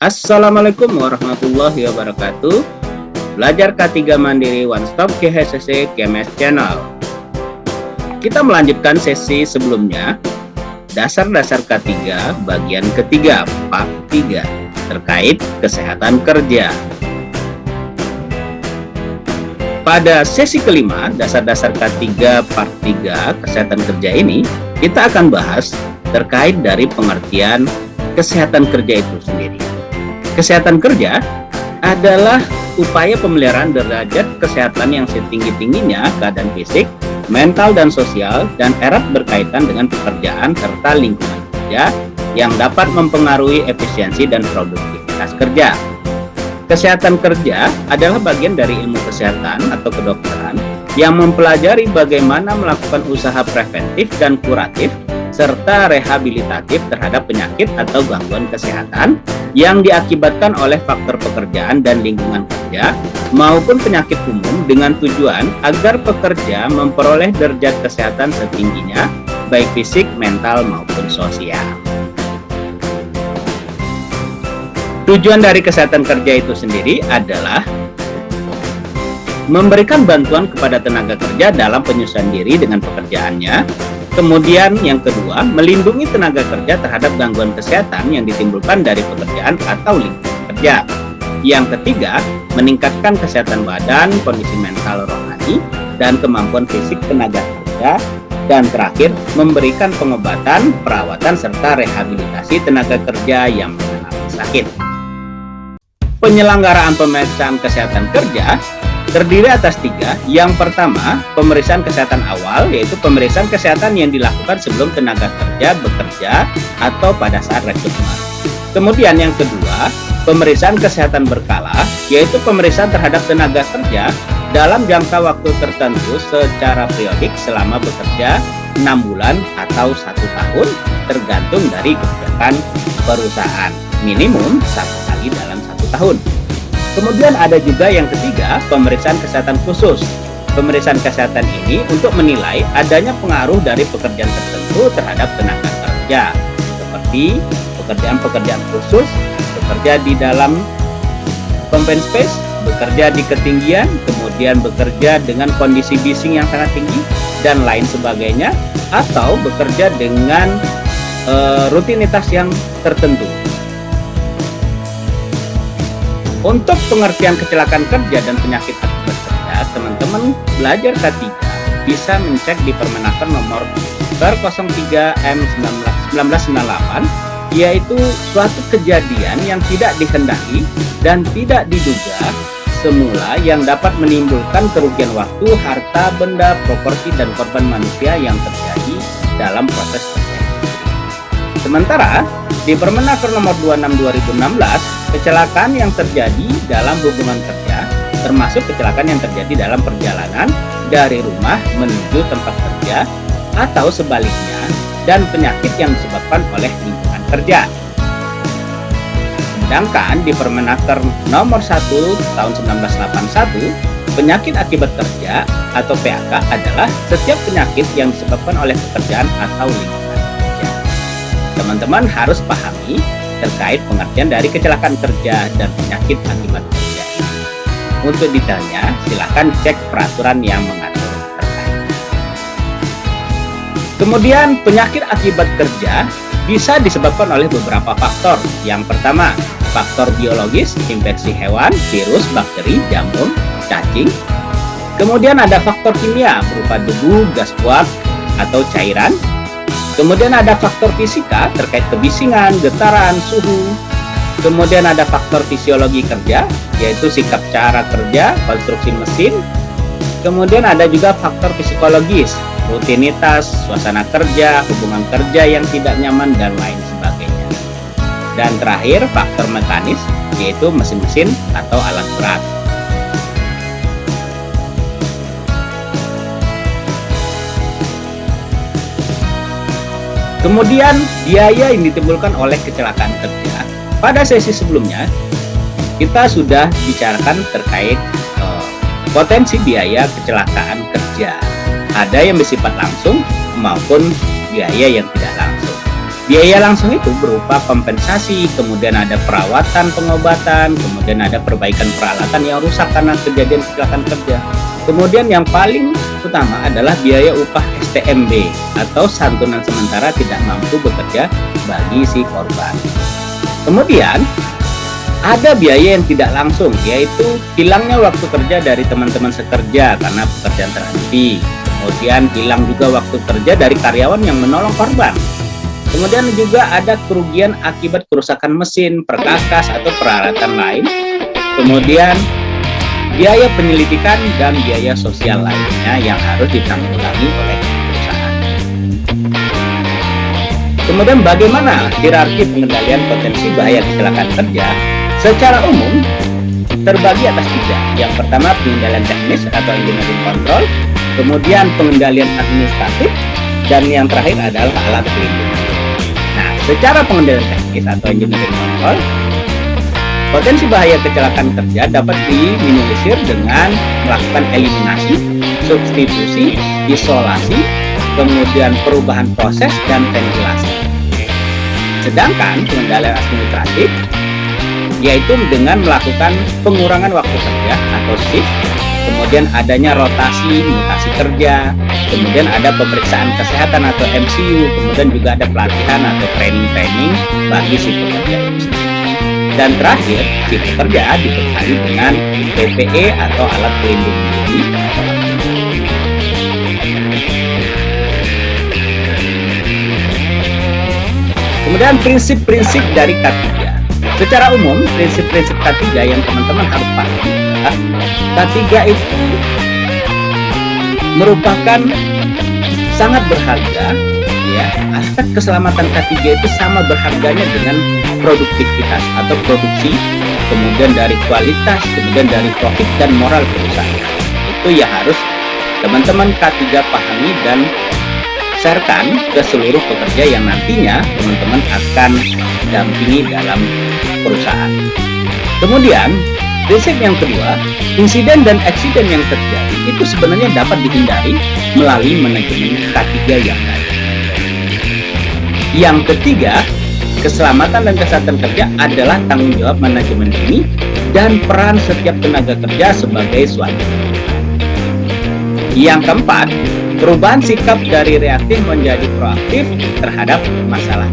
Assalamualaikum warahmatullahi wabarakatuh. Belajar K3 Mandiri One Stop GHCC KMS Channel. Kita melanjutkan sesi sebelumnya, dasar-dasar K3 bagian ketiga, part 3, terkait kesehatan kerja. Pada sesi kelima, dasar-dasar K3 part 3 kesehatan kerja ini, kita akan bahas terkait dari pengertian kesehatan kerja itu sendiri. Kesehatan kerja adalah upaya pemeliharaan derajat kesehatan yang setinggi-tingginya keadaan fisik, mental, dan sosial, dan erat berkaitan dengan pekerjaan serta lingkungan kerja yang dapat mempengaruhi efisiensi dan produktivitas kerja. Kesehatan kerja adalah bagian dari ilmu kesehatan atau kedokteran yang mempelajari bagaimana melakukan usaha preventif dan kuratif serta rehabilitatif terhadap penyakit atau gangguan kesehatan yang diakibatkan oleh faktor pekerjaan dan lingkungan kerja maupun penyakit umum dengan tujuan agar pekerja memperoleh derajat kesehatan setingginya baik fisik, mental maupun sosial. Tujuan dari kesehatan kerja itu sendiri adalah memberikan bantuan kepada tenaga kerja dalam penyesuaian diri dengan pekerjaannya. Kemudian yang kedua, melindungi tenaga kerja terhadap gangguan kesehatan yang ditimbulkan dari pekerjaan atau lingkungan kerja. Yang ketiga, meningkatkan kesehatan badan, kondisi mental rohani, dan kemampuan fisik tenaga kerja. Dan terakhir, memberikan pengobatan, perawatan, serta rehabilitasi tenaga kerja yang mengalami sakit. Penyelenggaraan pemeriksaan kesehatan kerja terdiri atas 3. Yang pertama, pemeriksaan kesehatan awal, yaitu pemeriksaan kesehatan yang dilakukan sebelum tenaga kerja bekerja atau pada saat rekrutmen. Kemudian yang kedua, pemeriksaan kesehatan berkala, yaitu pemeriksaan terhadap tenaga kerja dalam jangka waktu tertentu secara periodik selama bekerja 6 bulan atau 1 tahun, tergantung dari kebijakan perusahaan, minimum 1 kali dalam 1 tahun. Kemudian ada juga yang ketiga, pemeriksaan kesehatan khusus. Pemeriksaan kesehatan ini untuk menilai adanya pengaruh dari pekerjaan tertentu terhadap tenaga kerja, seperti pekerjaan-pekerjaan khusus, bekerja di dalam open space, bekerja di ketinggian, kemudian bekerja dengan kondisi bising yang sangat tinggi, dan lain sebagainya, atau bekerja dengan rutinitas yang tertentu. Untuk pengertian kecelakaan kerja dan penyakit akibat kerja, teman-teman belajar K3 bisa mencek di Permenaker nomor 03/M/1998, yaitu suatu kejadian yang tidak dikehendaki dan tidak diduga semula yang dapat menimbulkan kerugian waktu, harta, benda, properti, dan korban manusia yang terjadi dalam proses kerja. Sementara di Permenaker nomor 26/2016, kecelakaan yang terjadi dalam hubungan kerja termasuk kecelakaan yang terjadi dalam perjalanan dari rumah menuju tempat kerja atau sebaliknya, dan penyakit yang disebabkan oleh lingkungan kerja. Sedangkan di Permenaker nomor 1 tahun 1981, penyakit akibat kerja atau PAK adalah setiap penyakit yang disebabkan oleh pekerjaan atau lingkungan kerja. Teman-teman harus pahami terkait pengertian dari kecelakaan kerja dan penyakit akibat kerja. Untuk detailnya, silakan cek peraturan yang mengatur terkait. Kemudian, penyakit akibat kerja bisa disebabkan oleh beberapa faktor. Yang pertama, faktor biologis, infeksi hewan, virus, bakteri, jamur, cacing. Kemudian ada faktor kimia berupa debu, gas uap, atau cairan. Kemudian ada faktor fisika terkait kebisingan, getaran, suhu. Kemudian ada faktor fisiologi kerja, yaitu sikap cara kerja, konstruksi mesin. Kemudian ada juga faktor psikologis, rutinitas, suasana kerja, hubungan kerja yang tidak nyaman, dan lain sebagainya. Dan terakhir, faktor mekanis, yaitu mesin-mesin atau alat berat. Kemudian, biaya yang ditimbulkan oleh kecelakaan kerja. Pada sesi sebelumnya, kita sudah bicarakan terkait potensi biaya kecelakaan kerja. Ada yang bersifat langsung maupun biaya yang tidak langsung. Biaya langsung itu berupa kompensasi, kemudian ada perawatan, pengobatan, kemudian ada perbaikan peralatan yang rusak karena kejadian kecelakaan kerja. Kemudian yang paling utama adalah biaya upah STMB atau santunan sementara tidak mampu bekerja bagi si korban. Kemudian ada biaya yang tidak langsung, yaitu hilangnya waktu kerja dari teman-teman sekerja karena pekerjaan terhenti. Kemudian hilang juga waktu kerja dari karyawan yang menolong korban. Kemudian juga ada kerugian akibat kerusakan mesin, perkakas, atau peralatan lain. Kemudian biaya penyelidikan dan biaya sosial lainnya yang harus ditanggulangi oleh perusahaan. Kemudian bagaimana hierarki pengendalian potensi bahaya kecelakaan kerja? Secara umum terbagi atas 3. Yang pertama pengendalian teknis atau engineering control, kemudian pengendalian administratif, dan yang terakhir adalah alat pelindung. Nah, secara pengendalian teknis atau engineering control, potensi bahaya kecelakaan kerja dapat diminimalisir dengan melakukan eliminasi, substitusi, isolasi, kemudian perubahan proses dan ventilasi. Sedangkan pengendalian administratif yaitu dengan melakukan pengurangan waktu kerja atau shift, kemudian adanya rotasi, mutasi kerja, kemudian ada pemeriksaan kesehatan atau MCU, kemudian juga ada pelatihan atau training bagi si pekerja itu sendiri. Dan terakhir, si pekerja dibekali dengan PPE atau alat pelindung diri. Kemudian prinsip-prinsip dari K3. Secara umum, prinsip-prinsip K3 yang teman-teman harus pahami adalah K3 itu merupakan sangat berharga, ya. Aspek keselamatan K3 itu sama berharganya dengan produktivitas atau produksi, kemudian dari kualitas, kemudian dari profit dan moral perusahaan. Itu yang harus teman-teman K3 pahami dan sharekan ke seluruh pekerja yang nantinya teman-teman akan dampingi dalam perusahaan. Kemudian prinsip yang kedua, insiden dan eksiden yang terjadi itu sebenarnya dapat dihindari melalui manajemen K3 yang baik. Yang ketiga, keselamatan dan kesehatan kerja adalah tanggung jawab manajemen ini dan peran setiap tenaga kerja sebagai suatu. Yang keempat, perubahan sikap dari reaktif menjadi proaktif terhadap masalah.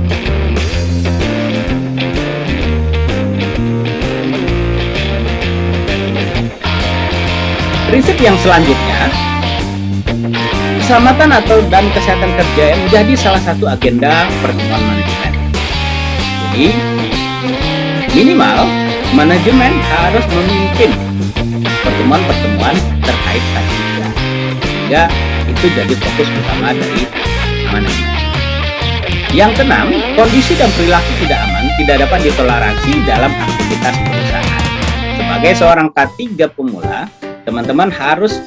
Prinsip yang selanjutnya, keselamatan dan kesehatan kerja yang menjadi salah satu agenda pertemuan manajemen. Jadi, minimal manajemen harus memimpin pertemuan-pertemuan terkait K3. Sehingga itu jadi fokus utama dari manajemen. Yang keenam, kondisi dan perilaku tidak aman tidak dapat ditoleransi dalam aktivitas perusahaan. Sebagai seorang K3 pemula, teman-teman harus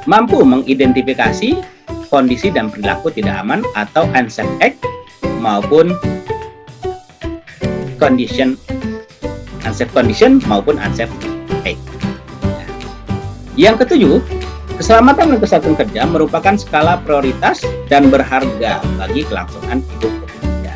mampu mengidentifikasi kondisi dan perilaku tidak aman atau unsafe act maupun unsafe condition maupun unsafe act. Yang ketujuh, keselamatan dan kesehatan kerja merupakan skala prioritas dan berharga bagi kelangsungan hidup pekerja.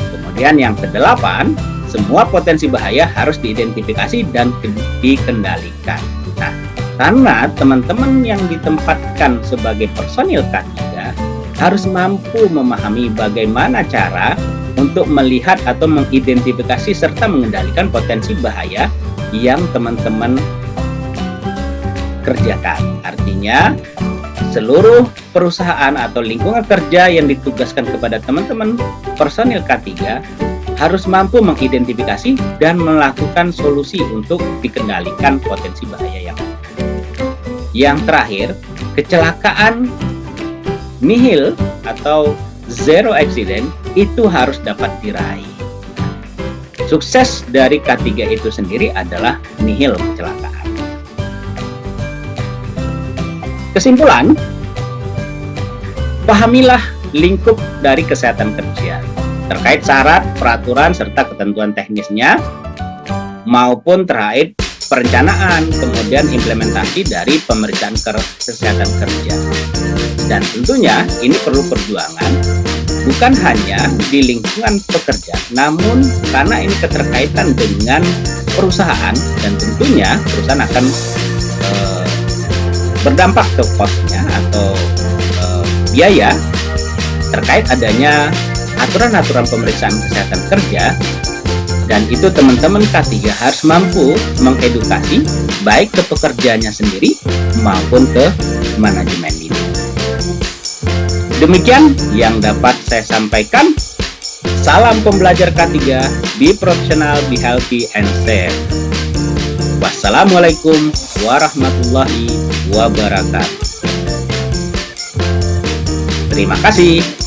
Kemudian yang kedelapan, semua potensi bahaya harus diidentifikasi dan dikendalikan. Nah, karena teman-teman yang ditempatkan sebagai personil K3 harus mampu memahami bagaimana cara untuk melihat atau mengidentifikasi serta mengendalikan potensi bahaya yang teman-teman kerjakan. Artinya, seluruh perusahaan atau lingkungan kerja yang ditugaskan kepada teman-teman personil K3 harus mampu mengidentifikasi dan melakukan solusi untuk dikendalikan potensi bahaya yang ada. Yang terakhir, kecelakaan nihil atau zero accident itu harus dapat diraih. Sukses dari K3 itu sendiri adalah nihil kecelakaan. Kesimpulan, pahamilah lingkup dari kesehatan kerja terkait syarat, peraturan, serta ketentuan teknisnya maupun terkait perencanaan, kemudian implementasi dari pemeriksaan kesehatan kerja. Dan tentunya ini perlu perjuangan bukan hanya di lingkungan pekerja, namun karena ini keterkaitan dengan perusahaan dan tentunya perusahaan akan berdampak ke cost-nya atau biaya terkait adanya aturan-aturan pemeriksaan kesehatan kerja. Dan itu teman-teman K3 harus mampu mengedukasi baik ke pekerjaannya sendiri maupun ke manajemen ini. Demikian yang dapat saya sampaikan. Salam pembelajar K3, be professional, be healthy and safe. Wassalamualaikum warahmatullahi wabarakatuh. Terima kasih.